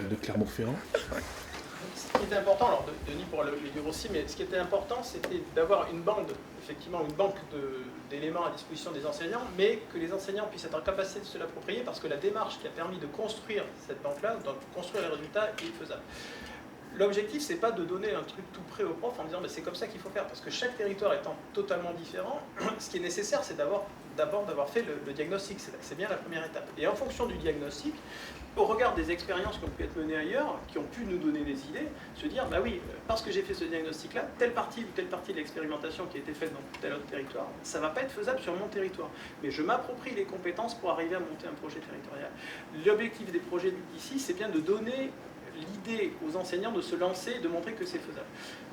de Clermont-Ferrand. Ce qui était important, alors Denis pourra le dire aussi, mais ce qui était important, c'était d'avoir une bande, effectivement, une banque d'éléments à disposition des enseignants, mais que les enseignants puissent être en capacité de se l'approprier, parce que la démarche qui a permis de construire cette banque-là, de construire les résultats, est faisable. L'objectif, c'est pas de donner un truc tout prêt aux profs en disant mais c'est comme ça qu'il faut faire, parce que chaque territoire étant totalement différent, ce qui est nécessaire, c'est d'abord d'avoir fait le diagnostic. C'est bien la première étape. Et en fonction du diagnostic, au regard des expériences qui ont pu être menées ailleurs, qui ont pu nous donner des idées, se dire bah oui, parce que j'ai fait ce diagnostic-là, telle partie de l'expérimentation qui a été faite dans tel autre territoire, ça ne va pas être faisable sur mon territoire. Mais je m'approprie les compétences pour arriver à monter un projet territorial. L'objectif des projets d'ici, c'est bien de donner l'idée aux enseignants de se lancer et de montrer que c'est faisable.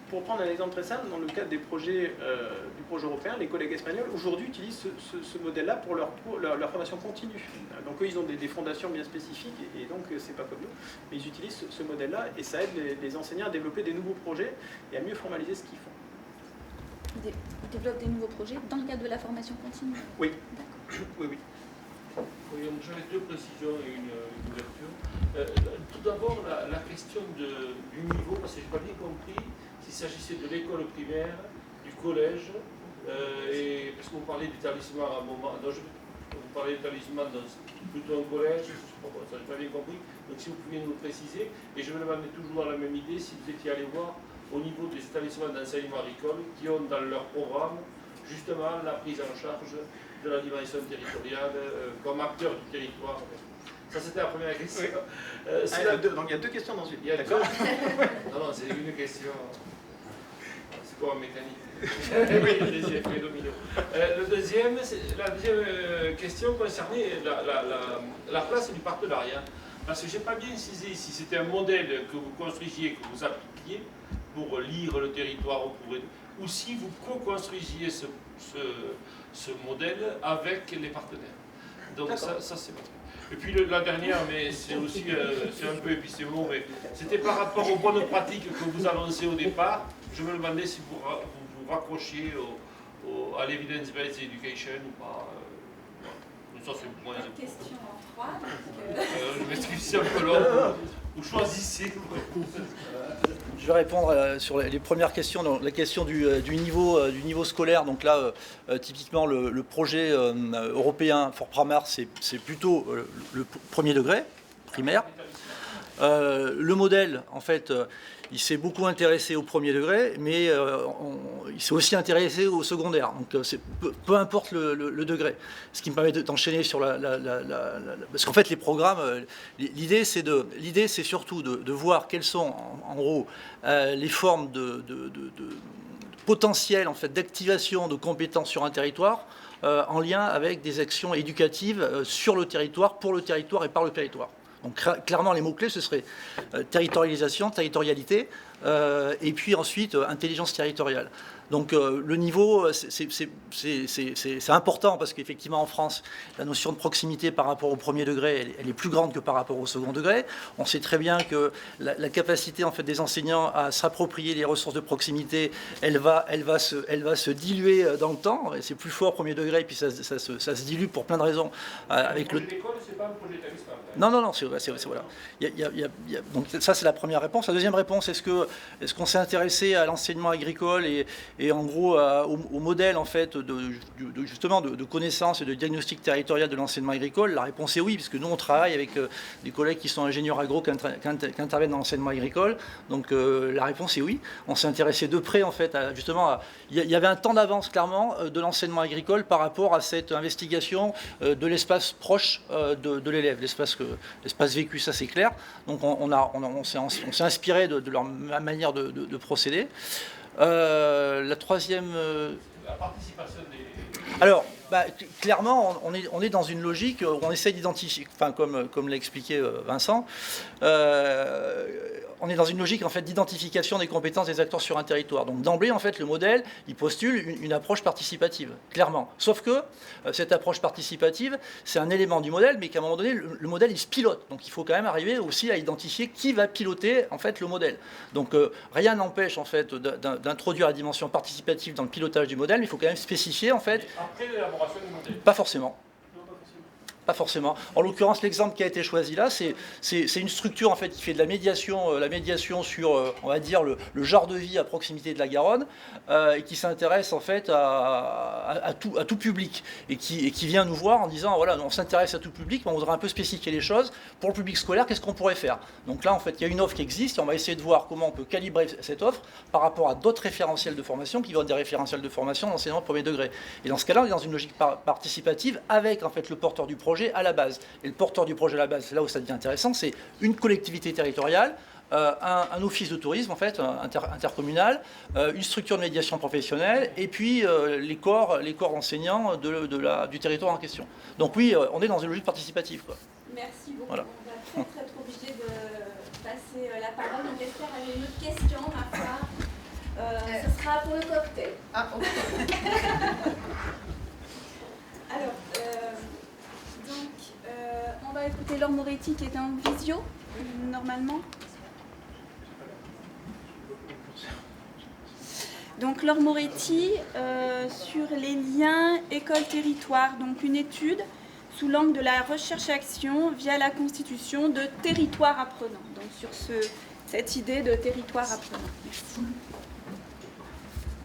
Pour prendre un exemple très simple, dans le cadre des projets, du projet européen, les collègues espagnols aujourd'hui utilisent ce modèle-là pour leur formation continue. Donc eux, ils ont des fondations bien spécifiques et donc c'est pas comme nous, mais ils utilisent ce modèle-là et ça aide les enseignants à développer des nouveaux projets et à mieux formaliser ce qu'ils font. Ils développent des nouveaux projets dans le cadre de la formation continue. Oui. D'accord. Oui. Oui, j'avais deux précisions et une ouverture. Tout d'abord, la question du niveau, parce que je n'ai pas bien compris s'il s'agissait de l'école primaire, du collège, et parce que vous parlez d'établissement à un moment, vous parlez d'établissement dans plutôt un collège, ça je n'ai pas bien compris, donc si vous pouviez nous le préciser, et je me demandais toujours la même idée si vous étiez allé voir au niveau des établissements d'enseignement agricole qui ont dans leur programme justement la prise en charge de la dimension territoriale comme acteur du territoire. Ça, c'était la première question. Oui. Donc il y a deux questions dans une. D'accord. Non, c'est une question. C'est quoi en mécanique? Oui, les effets dominos. La deuxième question concernait la place du partenariat. Parce que je n'ai pas bien saisi si c'était un modèle que vous construisiez, que vous appliquiez pour lire le territoire, ou si vous co-construisiez ce modèle avec les partenaires. Donc ça c'est votre. Et puis la dernière, mais c'est aussi c'est un peu épistémo, mais c'était par rapport aux bonnes pratiques que vous annoncez au départ. Je me demandais si vous vous raccrochiez à l'evidence-based education ou pas. Ça c'est moins important. Question en 3. Je m'excuse, c'est un peu long. Vous choisissez. Je vais répondre sur les premières questions. Donc, la question du niveau scolaire. Donc là, typiquement, le projet européen Fort Pramar, c'est plutôt le premier degré, primaire. Le modèle, en fait, il s'est beaucoup intéressé au premier degré, mais il s'est aussi intéressé au secondaire. Donc peu importe le degré. Ce qui me permet d'enchaîner sur parce qu'en fait les programmes, l'idée c'est surtout de voir quelles sont en gros les formes de potentiel en fait d'activation de compétences sur un territoire en lien avec des actions éducatives sur le territoire, pour le territoire et par le territoire. Donc clairement, les mots-clés, ce serait territorialisation, territorialité, et puis ensuite intelligence territoriale. Donc le niveau, c'est important parce qu'effectivement en France, la notion de proximité par rapport au premier degré, elle est plus grande que par rapport au second degré. On sait très bien que la capacité en fait des enseignants à s'approprier les ressources de proximité, elle va se diluer dans le temps. C'est plus fort au premier degré et puis ça se dilue pour plein de raisons. Avec le projet d'école, c'est pas un projet d'établissement. Non, c'est voilà. Donc ça c'est la première réponse. La deuxième réponse, est-ce qu'on s'est intéressé à l'enseignement agricole et en gros au modèle en fait justement de connaissance et de diagnostic territorial de l'enseignement agricole? La réponse est oui, puisque nous on travaille avec des collègues qui sont ingénieurs agro qui interviennent dans l'enseignement agricole. Donc la réponse est oui. On s'est intéressé de près en fait il y avait un temps d'avance clairement de l'enseignement agricole par rapport à cette investigation de l'espace proche de l'élève, l'espace vécu, ça c'est clair. Donc on s'est inspiré de leur manière de procéder. La troisième... La participation des... Alors, clairement, on est dans une logique où on essaie d'identifier, enfin, comme l'a expliqué Vincent, on est dans une logique en fait d'identification des compétences des acteurs sur un territoire. Donc d'emblée, en fait, le modèle, il postule une approche participative, clairement. Sauf que cette approche participative, c'est un élément du modèle, mais qu'à un moment donné, le modèle, il se pilote. Donc il faut quand même arriver aussi à identifier qui va piloter en fait le modèle. Donc rien n'empêche en fait d'introduire la dimension participative dans le pilotage du modèle, mais il faut quand même spécifier en fait. Après l'élaboration du modèle. Pas forcément. pas forcément. En l'occurrence, l'exemple qui a été choisi là, c'est une structure en fait qui fait de la médiation sur, on va dire, le genre de vie à proximité de la Garonne, et qui s'intéresse en fait à tout public, et qui vient nous voir en disant, voilà, on s'intéresse à tout public, mais on voudrait un peu spécifier les choses. Pour le public scolaire, qu'est-ce qu'on pourrait faire? Donc là, en fait, il y a une offre qui existe, et on va essayer de voir comment on peut calibrer cette offre par rapport à d'autres référentiels de formation qui vont être des référentiels de formation d'enseignement de premier degré. Et dans ce cas-là, on est dans une logique participative avec en fait le porteur du projet à la base. Et le porteur du projet à la base, c'est là où ça devient intéressant, c'est une collectivité territoriale, un office de tourisme en fait intercommunal, une structure de médiation professionnelle, et puis les corps enseignants du territoire en question. Donc oui, on est dans une logique participative, quoi. Merci beaucoup. Voilà. On va peut-être être obligé de passer la parole. Donc j'espère avoir une autre question, ma part. Ce sera pour le cocktail. Ah, ok. Alors, on va écouter Laure Moretti qui est en visio, normalement. Donc Laure Moretti, sur les liens école-territoire, donc une étude sous l'angle de la recherche-action via la constitution de territoire apprenant. Donc sur cette idée de territoire apprenant. Merci.